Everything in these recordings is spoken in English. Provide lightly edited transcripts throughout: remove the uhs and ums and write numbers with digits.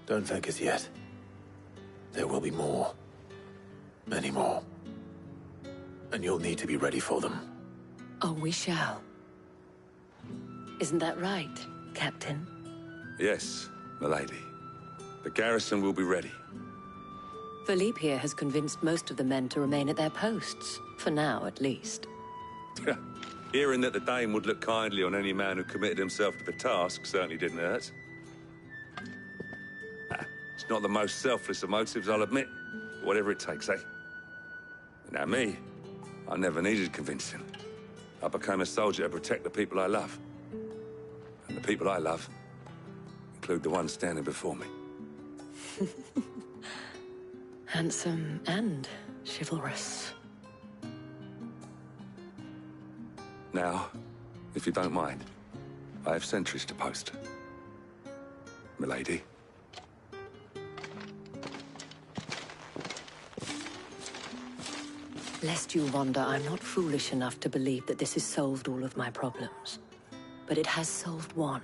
Don't thank us yet. There will be more. Many more. And you'll need to be ready for them. Oh, we shall. Isn't that right, Captain? Yes, milady. The garrison will be ready. Philippe here has convinced most of the men to remain at their posts. For now, at least. Hearing that the Dane would look kindly on any man who committed himself to the task certainly didn't hurt. It's not the most selfless of motives, I'll admit. But whatever it takes, eh? Now me, I never needed convincing. I became a soldier to protect the people I love. And the people I love include the ones standing before me. Handsome and chivalrous. Now, if you don't mind, I have sentries to post. Milady. Lest you wonder, I'm not foolish enough to believe that this has solved all of my problems. But it has solved one,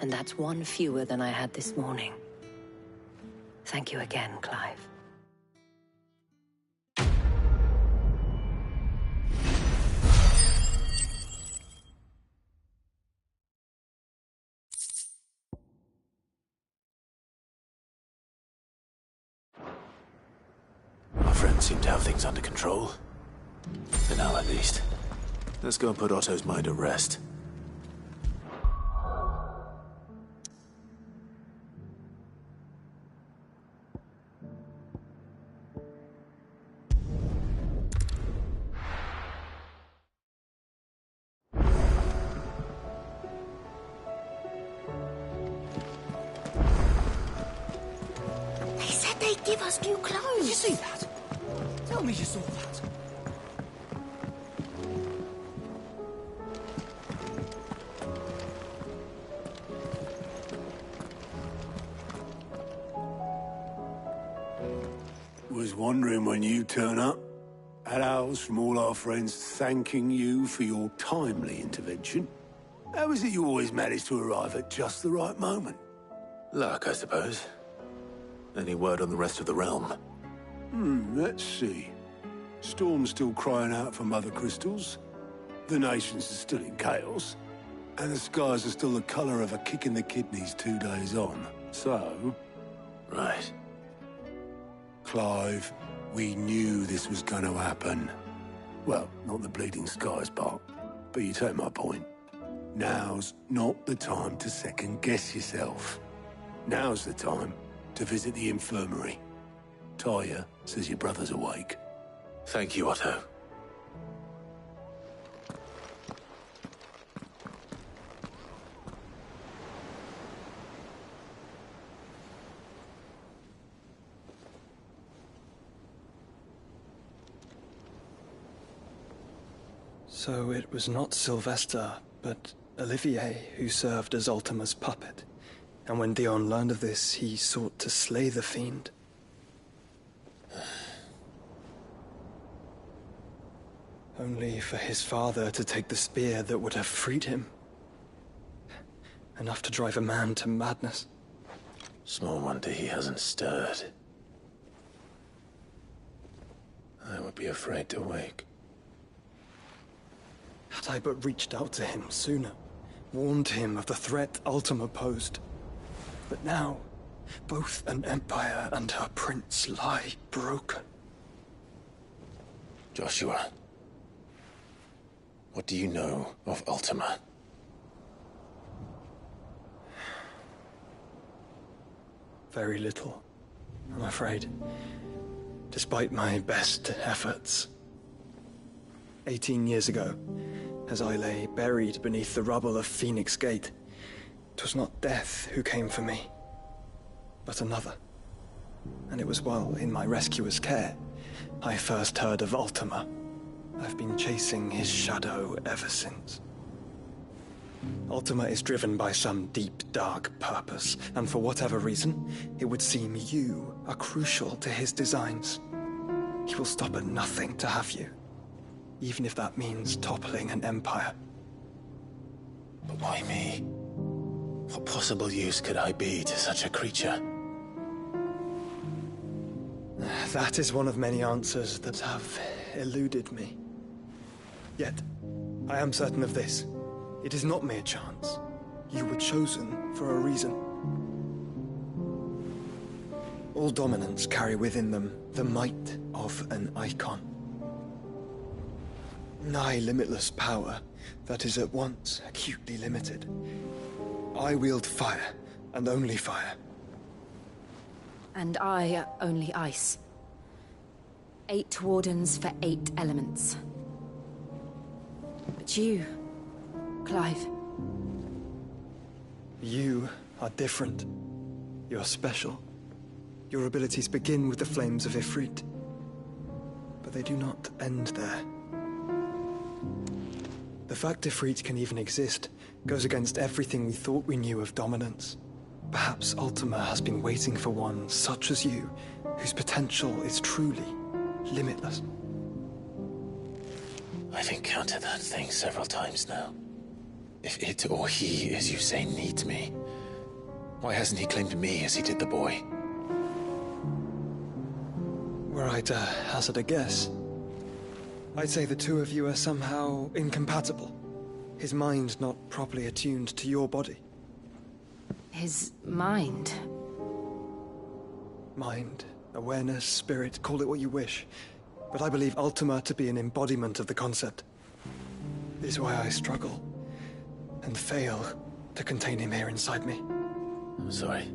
and that's one fewer than I had this morning. Thank you again, Clive. Our friends seem to have things under control. For now, at least. Let's go and put Otto's mind at rest. They said they'd give us new clothes. Did you see that? Tell me you saw that. Was wondering when you turn up. Had ours from all our friends thanking you for your timely intervention. How is it you always manage to arrive at just the right moment? Luck, I suppose. Any word on the rest of the realm? Let's see. Storm's still crying out for mother crystals. The nations are still in chaos. And the skies are still the colour of a kick in the kidneys 2 days on. So... Right. Clive, we knew this was going to happen. Well, not the bleeding skies part, but you take my point. Now's not the time to second-guess yourself. Now's the time to visit the infirmary. Talia says your brother's awake. Thank you, Otto. So it was not Sylvester, but Olivier who served as Ultima's puppet. And when Dion learned of this, he sought to slay the fiend. Only for his father to take the spear that would have freed him. Enough to drive a man to madness. Small wonder he hasn't stirred. I would be afraid to wake. Had I but reached out to him sooner, warned him of the threat Ultima posed. But now, both an empire and her prince lie broken. Joshua, what do you know of Ultima? Very little, I'm afraid. Despite my best efforts. 18 years ago, as I lay buried beneath the rubble of Phoenix Gate, 'twas not death who came for me, but another. And it was while in my rescuer's care, I first heard of Ultima. I've been chasing his shadow ever since. Ultima is driven by some deep, dark purpose, and for whatever reason, it would seem you are crucial to his designs. He will stop at nothing to have you, even if that means toppling an empire. But why me? What possible use could I be to such a creature? That is one of many answers that have eluded me. Yet, I am certain of this. It is not mere chance. You were chosen for a reason. All dominants carry within them the might of an icon. Nigh limitless power that is at once acutely limited. I wield fire, and only fire. And I only ice. 8 wardens for 8 elements. But you, Clive. You are different. You're special. Your abilities begin with the flames of Ifrit. But they do not end there. The fact Ifrit can even exist goes against everything we thought we knew of dominance. Perhaps Ultima has been waiting for one such as you, whose potential is truly limitless. I've encountered that thing several times now. If it or he, as you say, needs me, why hasn't he claimed me as he did the boy? Were I to hazard a guess, I'd say the two of you are somehow incompatible. His mind not properly attuned to your body. His mind. Mind, awareness, spirit, call it what you wish. But I believe Ultima to be an embodiment of the concept. This is why I struggle and fail to contain him here inside me. I'm sorry.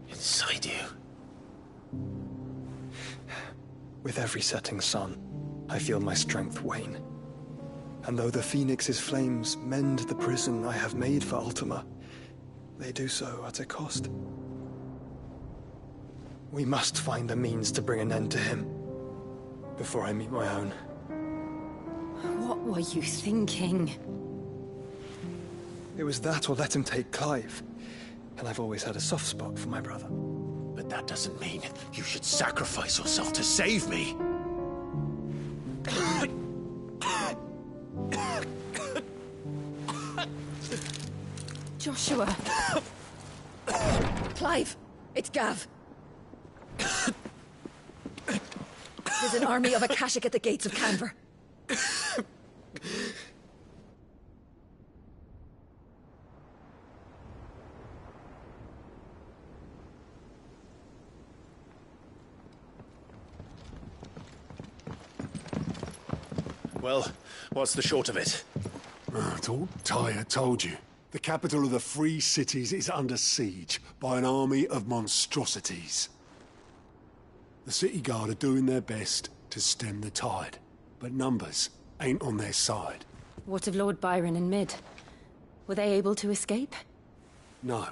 Inside you? With every setting sun, I feel my strength wane. And though the Phoenix's flames mend the prison I have made for Ultima, they do so at a cost. We must find a means to bring an end to him before I meet my own. What were you thinking? It was that or let him take Clive. And I've always had a soft spot for my brother. But that doesn't mean you should sacrifice yourself to save me. Joshua. Clive, it's Gav. There's an army of Akashic at the gates of Canver. Well, what's the short of it? I thought Tyre told you. The capital of the Free Cities is under siege by an army of monstrosities. The city guard are doing their best to stem the tide, but numbers ain't on their side. What of Lord Byron and Mid? Were they able to escape? No,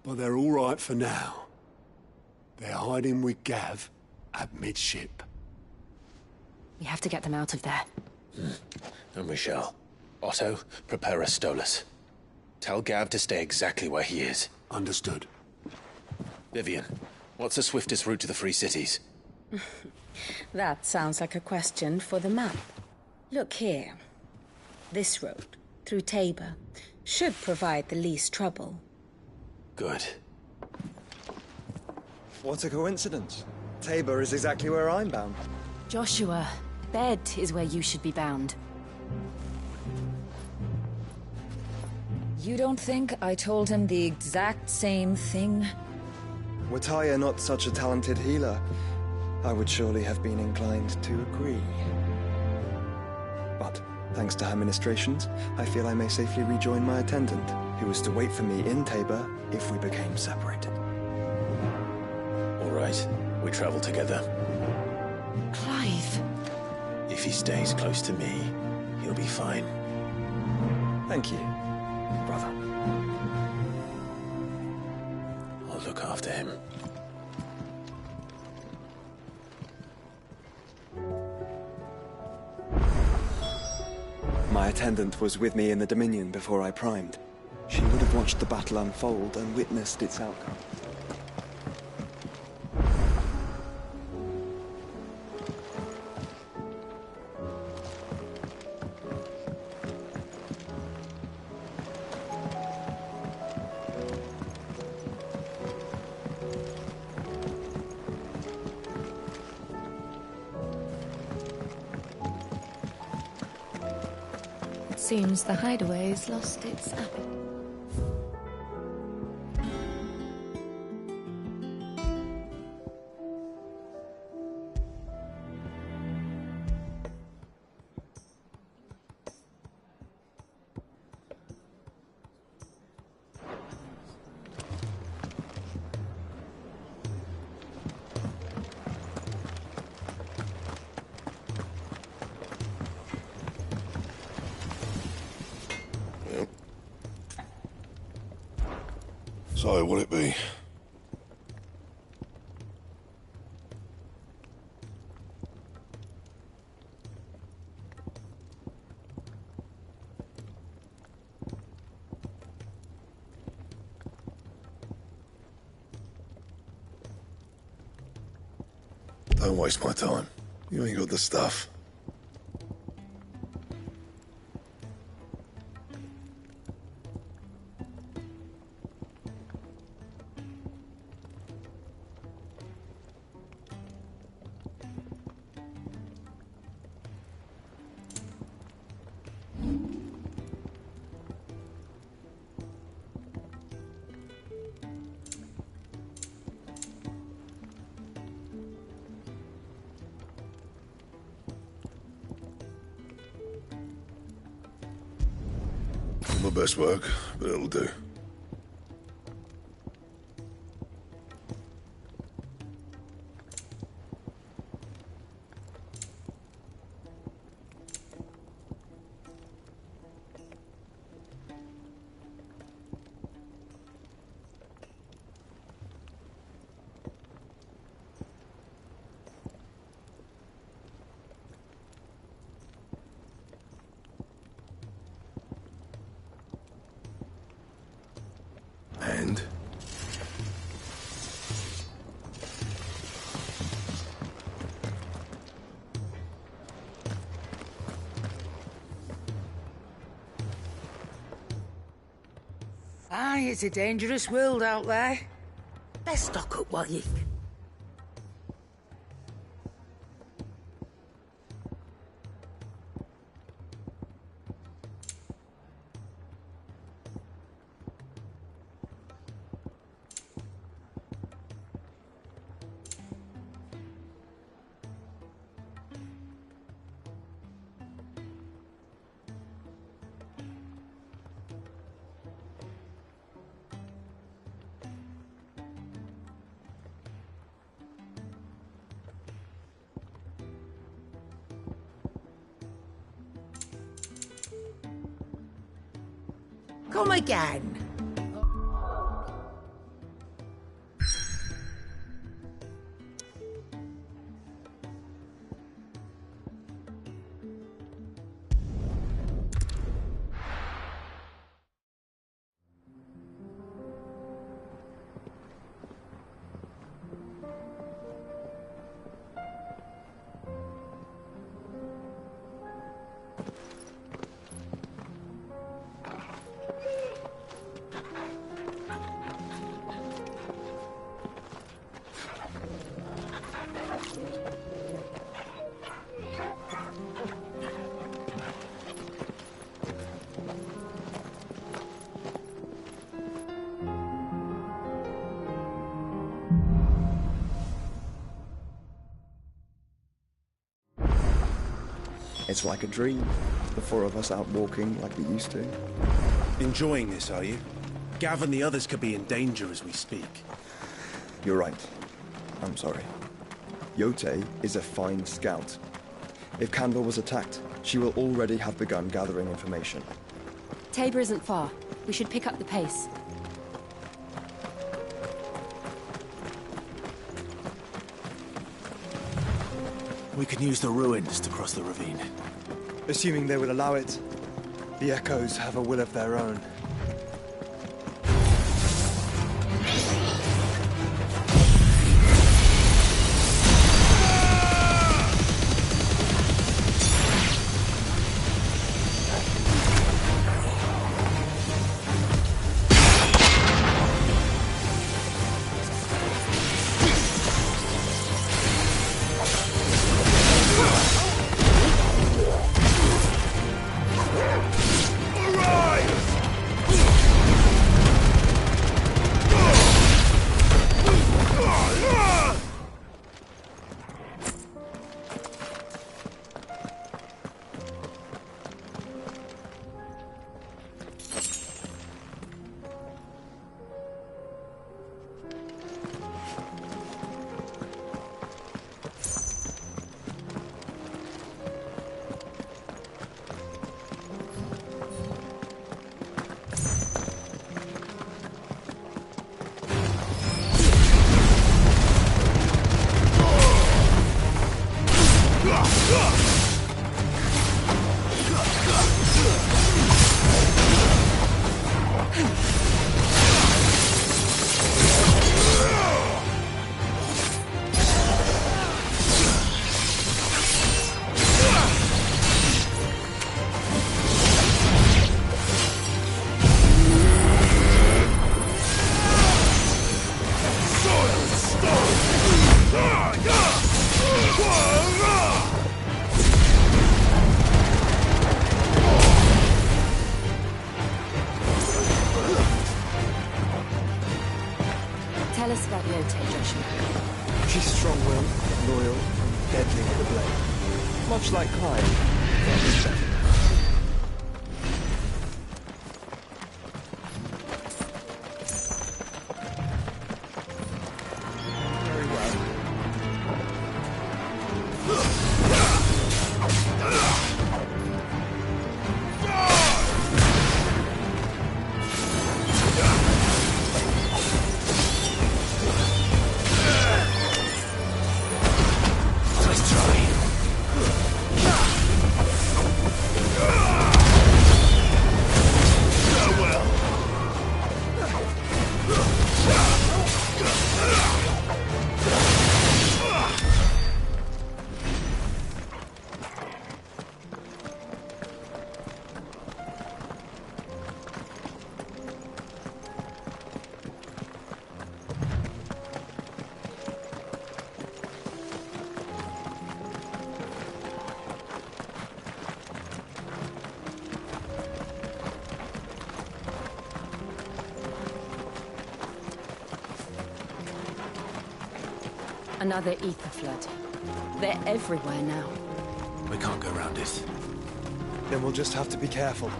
but they're all right for now. They're hiding with Gav at midship. We have to get them out of there. And we shall. Otto, prepare a Stolas. Tell Gav to stay exactly where he is. Understood. Vivian, what's the swiftest route to the Free Cities? That sounds like a question for the map. Look here. This road, through Tabor, should provide the least trouble. Good. What a coincidence. Tabor is exactly where I'm bound. Joshua, bed is where you should be bound. You don't think I told him the exact same thing? Were Tyre not such a talented healer, I would surely have been inclined to agree. But, thanks to her ministrations, I feel I may safely rejoin my attendant, who was to wait for me in Tabor if we became separated. All right, we travel together. Clive! If he stays close to me, he'll be fine. Thank you, brother. I'll look after him. My attendant was with me in the Dominion before I primed. She would have watched the battle unfold and witnessed its outcome. Seems the hideaway's lost its appetite. So, what'll it be? Don't waste my time. You ain't got the stuff. Not my best work, but it'll do. And? Aye, it's a dangerous world out there. Let's stock up while you... Come again. It's like a dream. The four of us out walking like we used to. Enjoying this, are you? Gav and the others could be in danger as we speak. You're right. I'm sorry. Yote is a fine scout. If Kandor was attacked, she will already have begun gathering information. Tabor isn't far. We should pick up the pace. We can use the ruins to cross the ravine. Assuming they will allow it. The Echoes have a will of their own. Tell us about Yote, Joshua. She's strong-willed, loyal, and deadly with a blade. Much like Clive. Another ether flood. They're everywhere now. We can't go around it. Then we'll just have to be careful.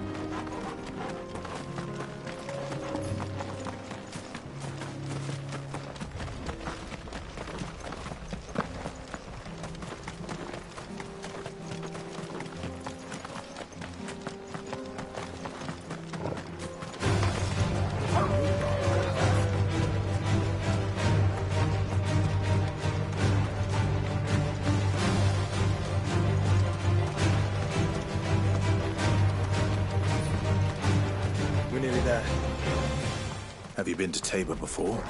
Have you been to Tabor before?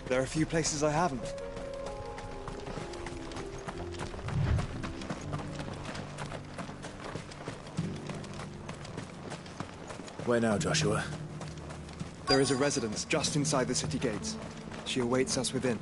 There are a few places I haven't. Where now, Joshua? There is a residence just inside the city gates. She awaits us within.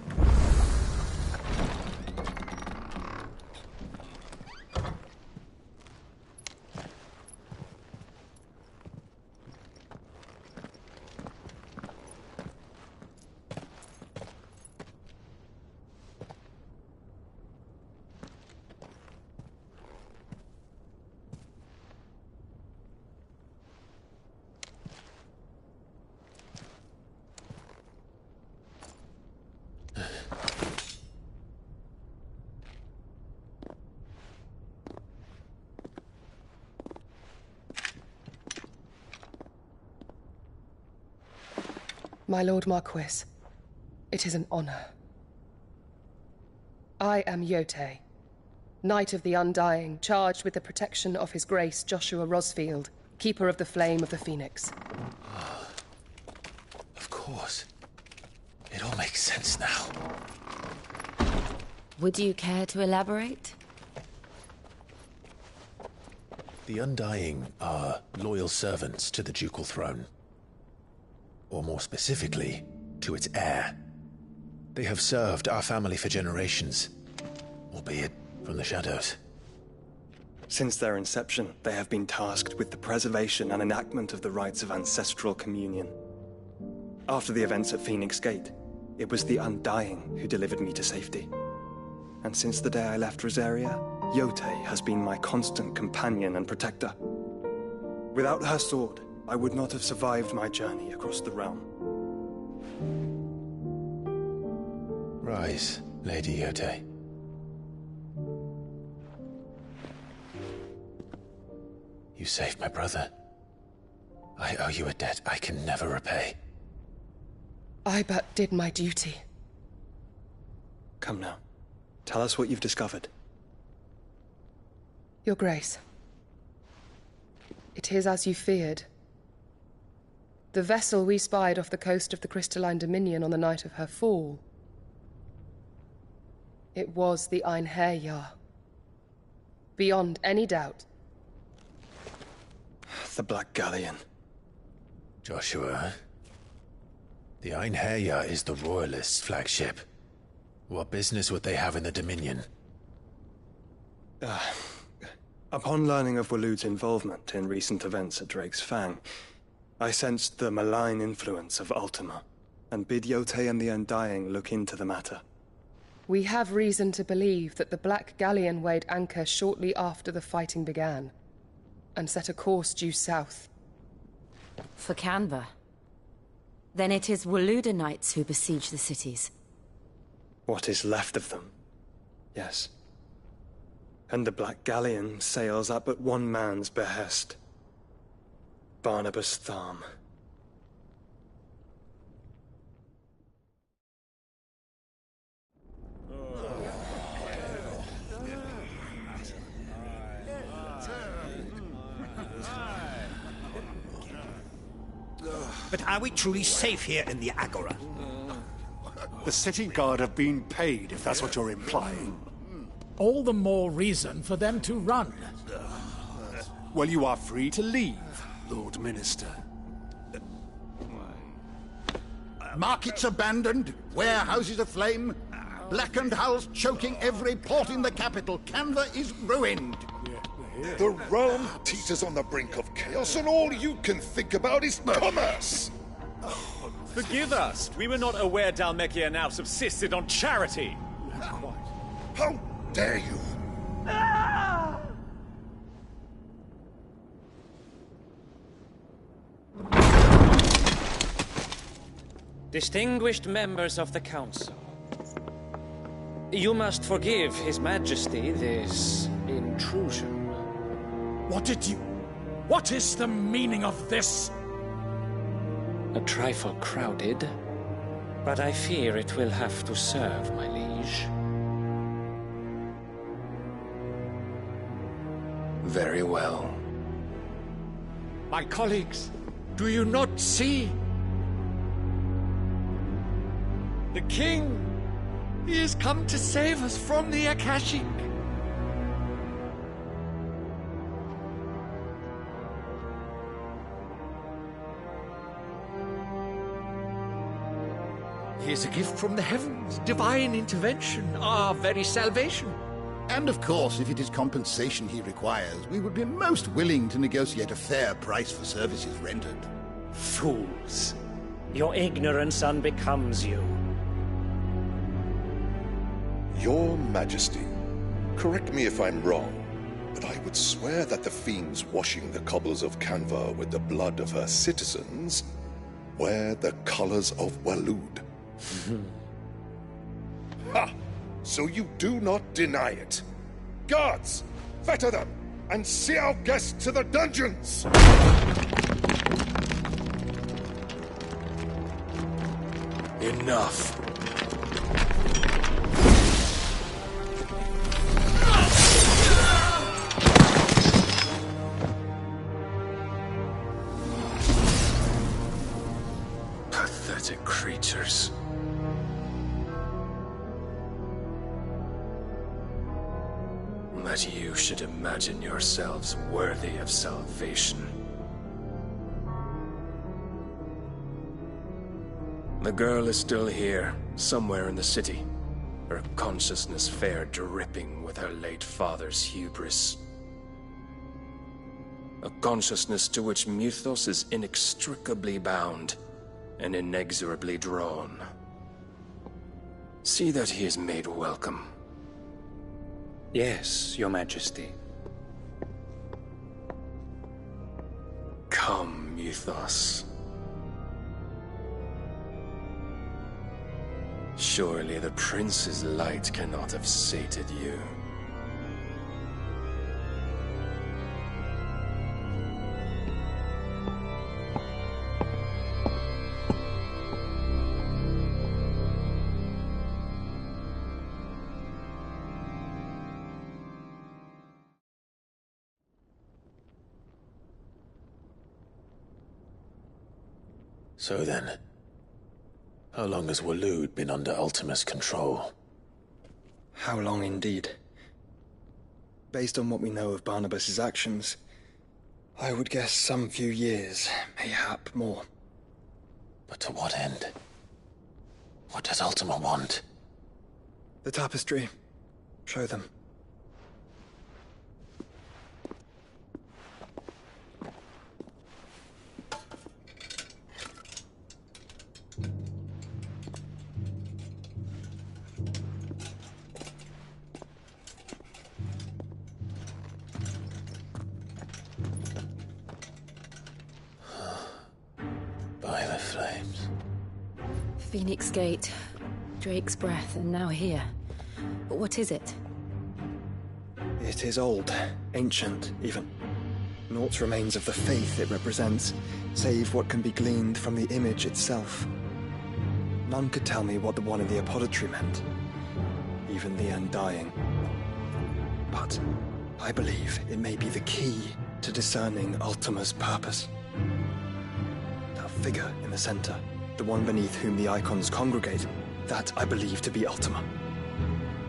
My Lord Marquis, it is an honor. I am Yote, Knight of the Undying, charged with the protection of His Grace Joshua Rosfield, Keeper of the Flame of the Phoenix. Of course. It all makes sense now. Would you care to elaborate? The Undying are loyal servants to the ducal throne. Or more specifically, to its heir. They have served our family for generations, albeit from the shadows. Since their inception, they have been tasked with the preservation and enactment of the rites of ancestral communion. After the events at Phoenix Gate, it was the Undying who delivered me to safety. And since the day I left Rosaria, Yote has been my constant companion and protector. Without her sword, I would not have survived my journey across the realm. Rise, Lady Yote. You saved my brother. I owe you a debt I can never repay. I but did my duty. Come now. Tell us what you've discovered. Your Grace. It is as you feared. The vessel we spied off the coast of the Crystalline Dominion on the night of her fall. It was the Einherjar. Beyond any doubt. The Black Galleon. Joshua, the Einherjar is the Royalists' flagship. What business would they have in the Dominion? Upon learning of Waloed's involvement in recent events at Drake's Fang, I sensed the malign influence of Ultima. and bid Yotei and the Undying look into the matter. We have reason to believe that the Black Galleon weighed anchor shortly after the fighting began, and set a course due south. For Canva. Then it is Waluda Knights who besiege the cities. What is left of them? Yes. And the Black Galleon sails at but one man's behest. Barnabas Tharm. But are we truly safe here in the Agora? The city guard have been paid, if that's what you're implying. All the more reason for them to run. Well, you are free to leave, Lord Minister. Markets abandoned, warehouses aflame, blackened hulls choking every port in the capital. Canva is ruined. The realm teeters on the brink of chaos, and all you can think about is commerce! Forgive us. We were not aware Dhalmekia now subsisted on charity. How dare you! Distinguished members of the Council, you must forgive His Majesty this intrusion. What is the meaning of this? A trifle crowded, but I fear it will have to serve, my liege. Very well. My colleagues, do you not see? The king! He has come to save us from the Akashic! He is a gift from the heavens, divine intervention, our very salvation. And of course, if it is compensation he requires, we would be most willing to negotiate a fair price for services rendered. Fools. Your ignorance unbecomes you. Your Majesty, correct me if I'm wrong, but I would swear that the fiends washing the cobbles of Canva with the blood of her citizens wear the colors of Walud. Ha! So you do not deny it. Guards, fetter them, and see our guests to the dungeons! Enough. Pathetic creatures. That you should imagine yourselves worthy of salvation. The girl is still here, somewhere in the city. Her consciousness fair dripping with her late father's hubris. A consciousness to which Mythos is inextricably bound and inexorably drawn. See that he is made welcome. Yes, Your Majesty. Come, Mythos. Surely the prince's light cannot have sated you. So then, how long has Walud been under Ultima's control? How long indeed? Based on what we know of Barnabas's actions, I would guess some few years, mayhap more. But to what end? What does Ultima want? The tapestry. Show them. Phoenix Gate, Drake's Breath, and now here. But what is it? It is old, ancient, even. Naught remains of the faith it represents, save what can be gleaned from the image itself. None could tell me what the one in the apothecary meant, even the Undying. But I believe it may be the key to discerning Ultima's purpose. That figure in the center, the one beneath whom the icons congregate, that I believe to be Ultima.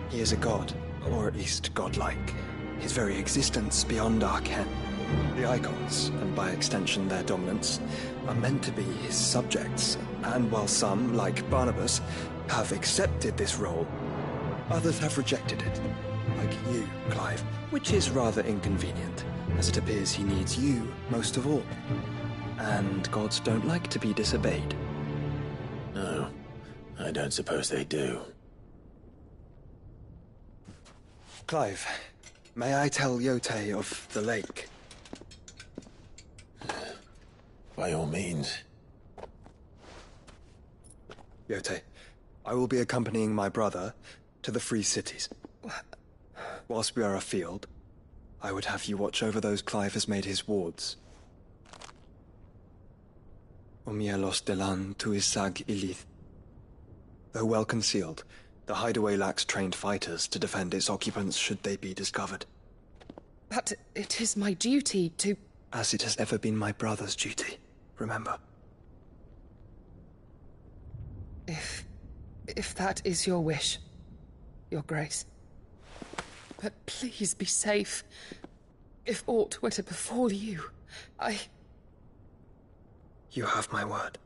He is a god, or at least godlike, his very existence beyond our ken. The icons, and by extension their dominants, are meant to be his subjects, and while some, like Barnabas, have accepted this role, others have rejected it, like you, Clive, which is rather inconvenient, as it appears he needs you most of all. And gods don't like to be disobeyed. No, I don't suppose they do. Clive, may I tell Yote of the lake? By all means. Yote, I will be accompanying my brother to the Free Cities. Whilst we are afield, I would have you watch over those Clive has made his wards. Omielos delan tuisag ilith. Though well concealed, the hideaway lacks trained fighters to defend its occupants should they be discovered. But it is my duty to... As it has ever been my brother's duty, remember. If that is your wish, Your Grace. But please be safe. If aught were to befall you, You have my word.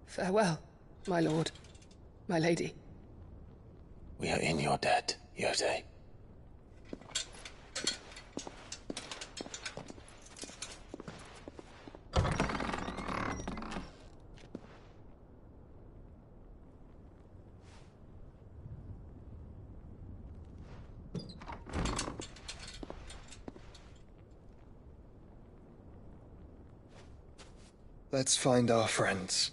Farewell, my lord, my lady. We are in your debt, Yote. Let's find our friends.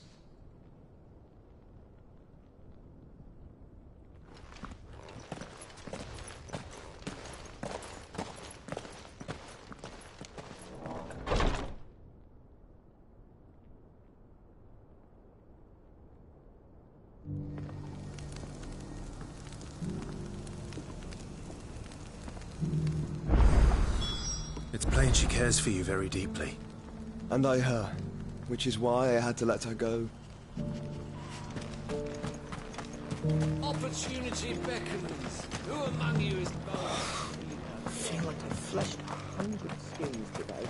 It's plain she cares for you very deeply. And I her, which is why I had to let her go. Opportunity beckons. Who among you is bold? I feel like I've fleshed 100 skins today.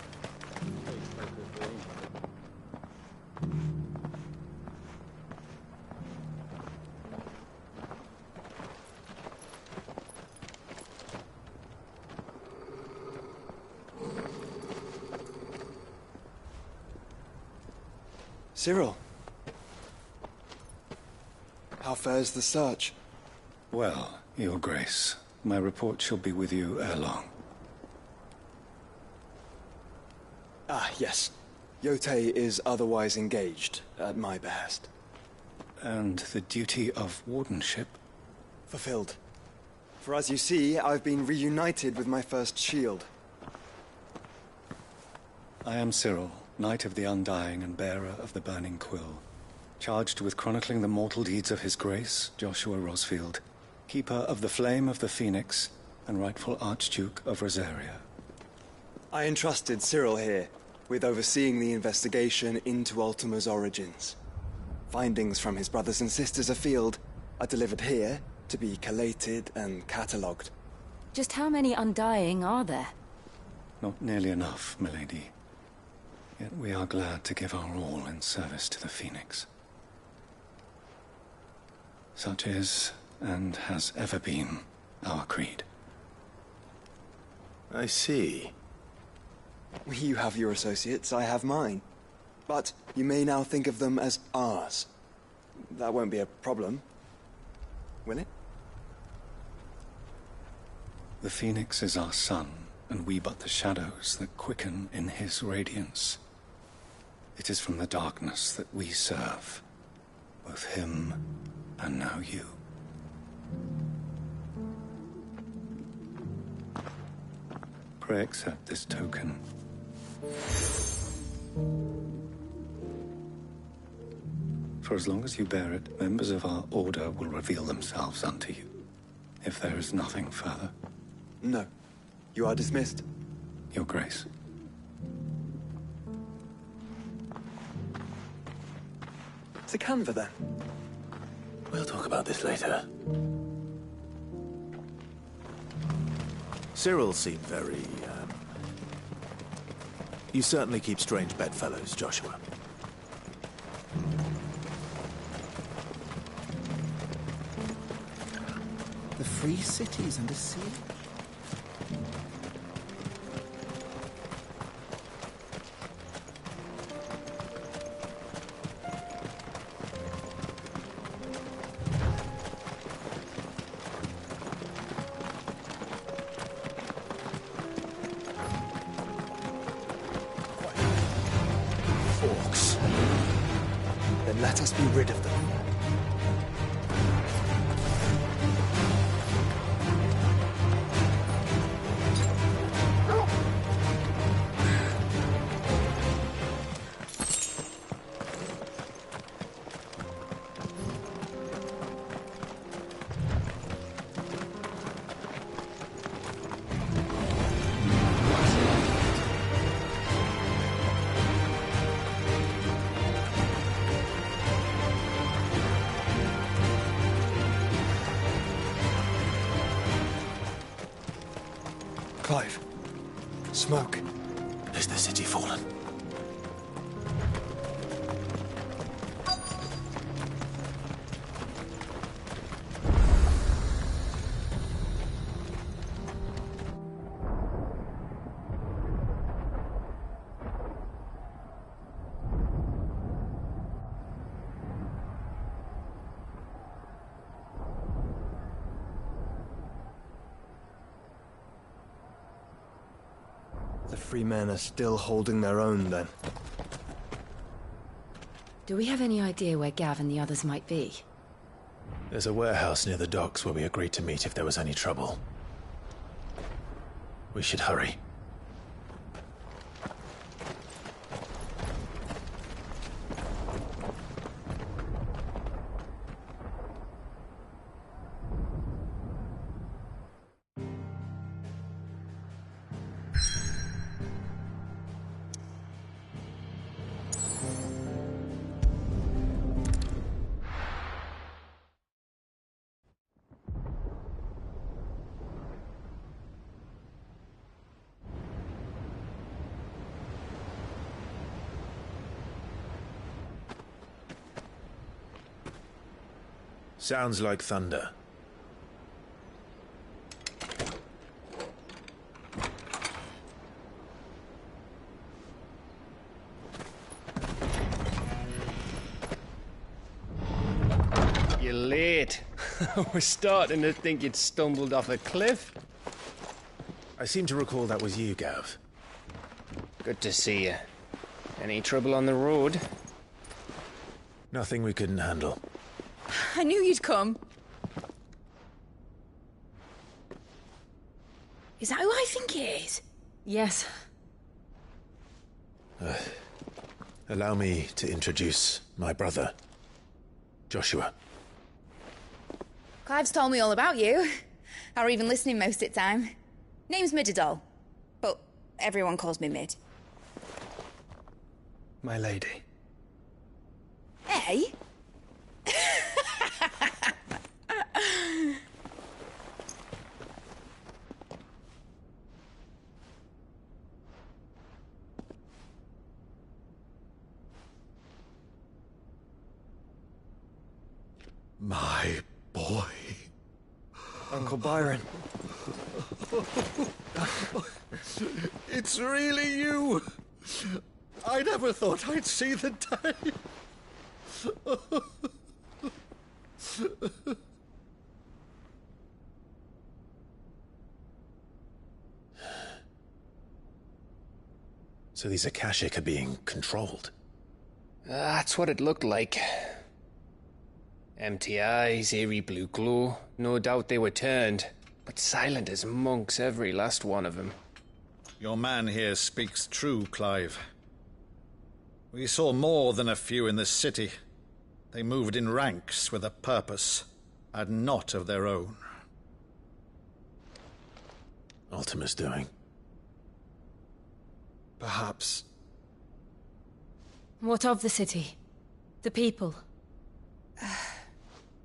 Cyril. How fares the search? Well, Your Grace, my report shall be with you ere long. Ah, yes. Yote is otherwise engaged, at my behest. And the duty of wardenship? Fulfilled. For as you see, I've been reunited with my first shield. I am Cyril, Knight of the Undying and bearer of the Burning Quill, charged with chronicling the mortal deeds of His Grace, Joshua Rosfield, keeper of the Flame of the Phoenix and rightful Archduke of Rosaria. I entrusted Cyril here with overseeing the investigation into Ultima's origins. Findings from his brothers and sisters afield are delivered here to be collated and catalogued. Just how many Undying are there? Not nearly enough, milady. Yet we are glad to give our all in service to the Phoenix. Such is, and has ever been, our creed. I see. You have your associates, I have mine. But you may now think of them as ours. That won't be a problem, will it? The Phoenix is our sun, and we but the shadows that quicken in his radiance. It is from the darkness that we serve, both him and now you. Pray accept this token. For as long as you bear it, members of our order will reveal themselves unto you, if there is nothing further. No. You are dismissed. Your Grace. To Canva, then. We'll talk about this later. Cyril seemed very, You certainly keep strange bedfellows, Joshua. The free cities and the sea. Orcs. Then let us be rid of them. Clive. Smoke. Is the city fallen? The free men are still holding their own, then. Do we have any idea where Gav and the others might be? There's a warehouse near the docks where we agreed to meet if there was any trouble. We should hurry. Sounds like thunder. You're late. We're starting to think you'd stumbled off a cliff. I seem to recall that was you, Gav. Good to see you. Any trouble on the road? Nothing we couldn't handle. I knew you'd come. Is that who I think it is? Yes. Allow me to introduce my brother, Joshua. Clive's told me all about you. Or even listening most of the time. Name's Midadol, but everyone calls me Mid. My lady. Hey? My boy. Uncle Byron. It's really you. I never thought I'd see the day. So these Akashic are being controlled? That's what it looked like. Empty eyes, eerie blue glow. No doubt they were turned, but silent as monks, every last one of them. Your man here speaks true, Clive. We saw more than a few in this city. They moved in ranks with a purpose, and not of their own. Ultima's doing. Perhaps. What of the city? The people?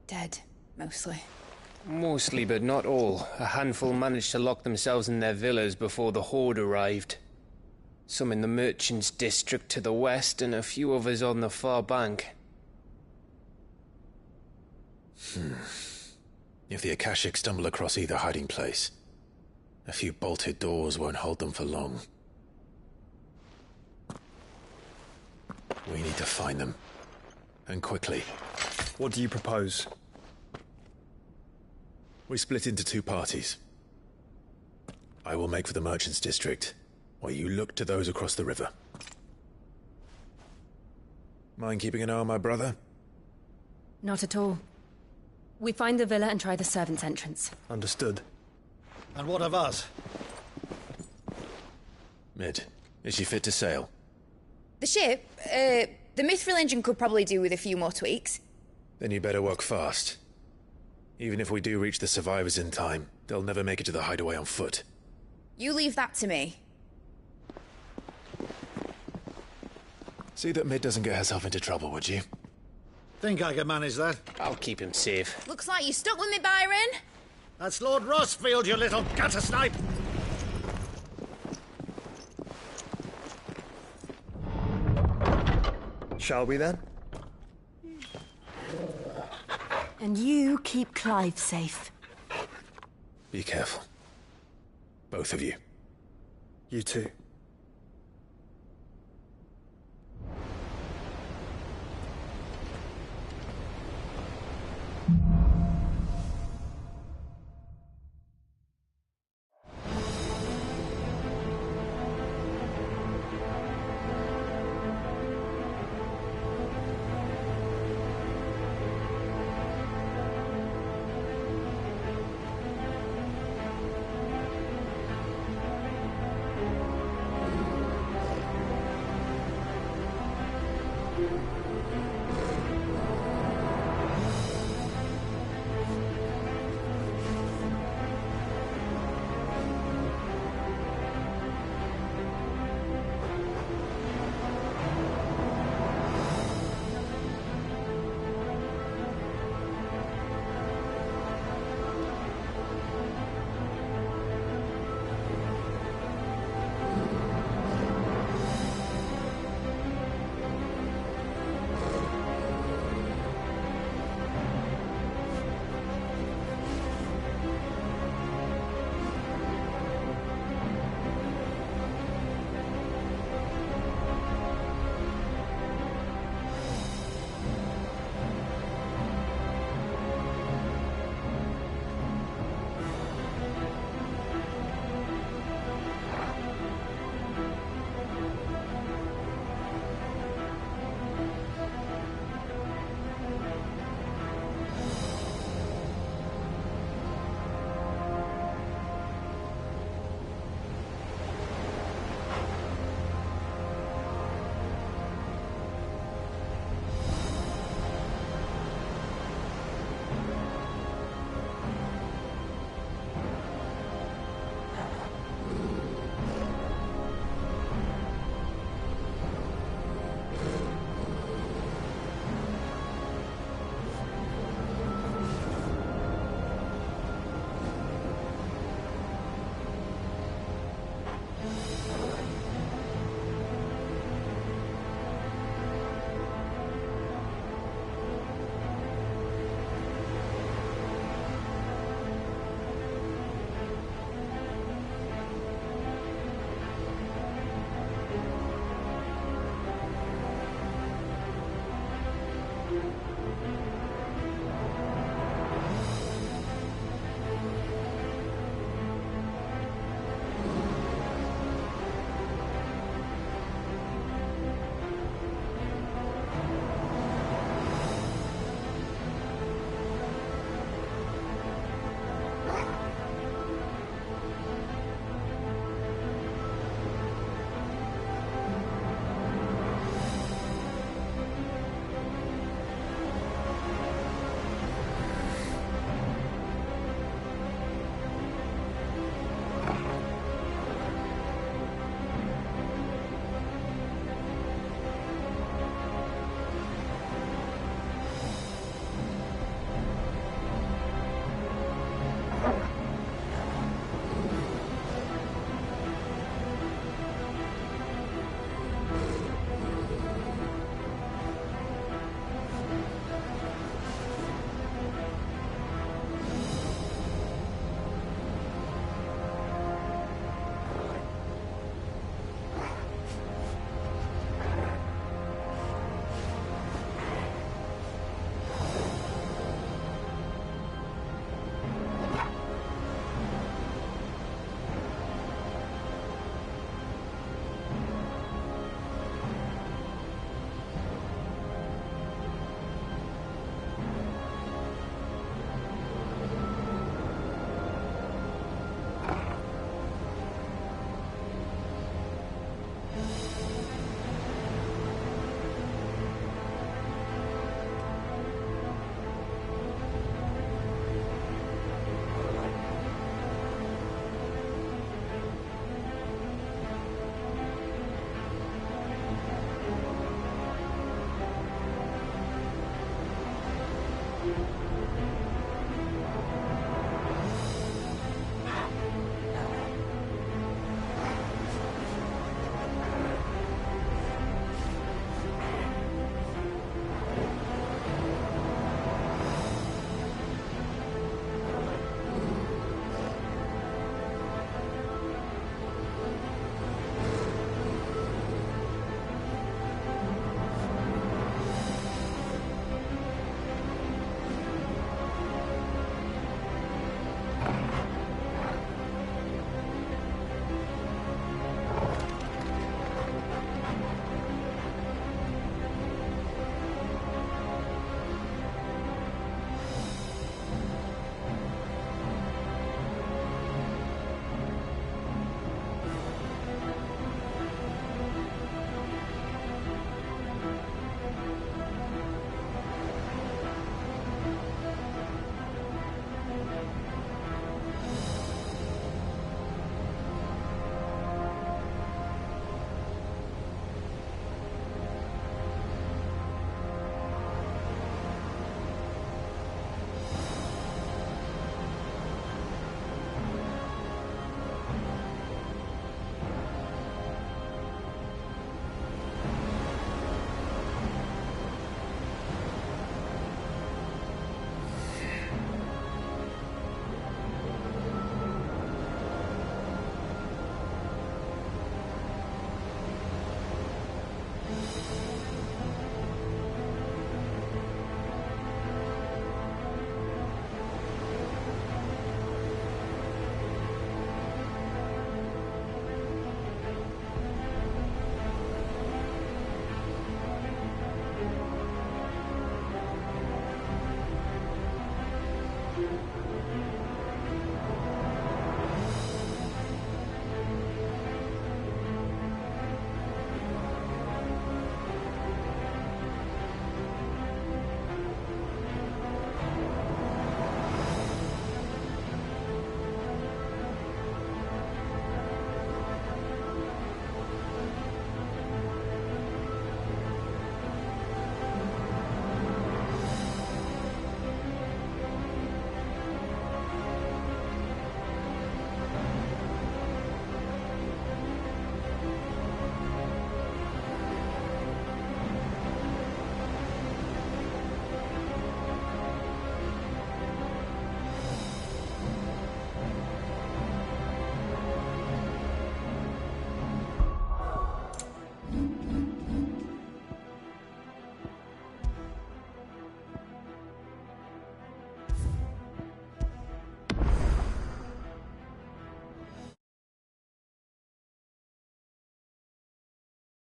Dead, mostly. Mostly, but not all. A handful managed to lock themselves in their villas before the Horde arrived. Some in the merchants' district to the west, and a few others on the far bank. If the Akashic stumble across either hiding place, a few bolted doors won't hold them for long. We need to find them. And quickly. What do you propose? We split into two parties. I will make for the merchants' district, while you look to those across the river. Mind keeping an eye on my brother? Not at all. We find the villa and try the servants' entrance. Understood. And what of us? Mid, is she fit to sail? The ship, the Mithril engine could probably do with a few more tweaks. Then you better work fast. Even if we do reach the survivors in time, they'll never make it to the hideaway on foot. You leave that to me. See that Mid doesn't get herself into trouble, would you? Think I can manage that? I'll keep him safe. Looks like you stuck with me, Byron. That's Lord Rossfield, you little gutter snipe! Shall we then? And you keep Clive safe. Be careful. Both of you. You too.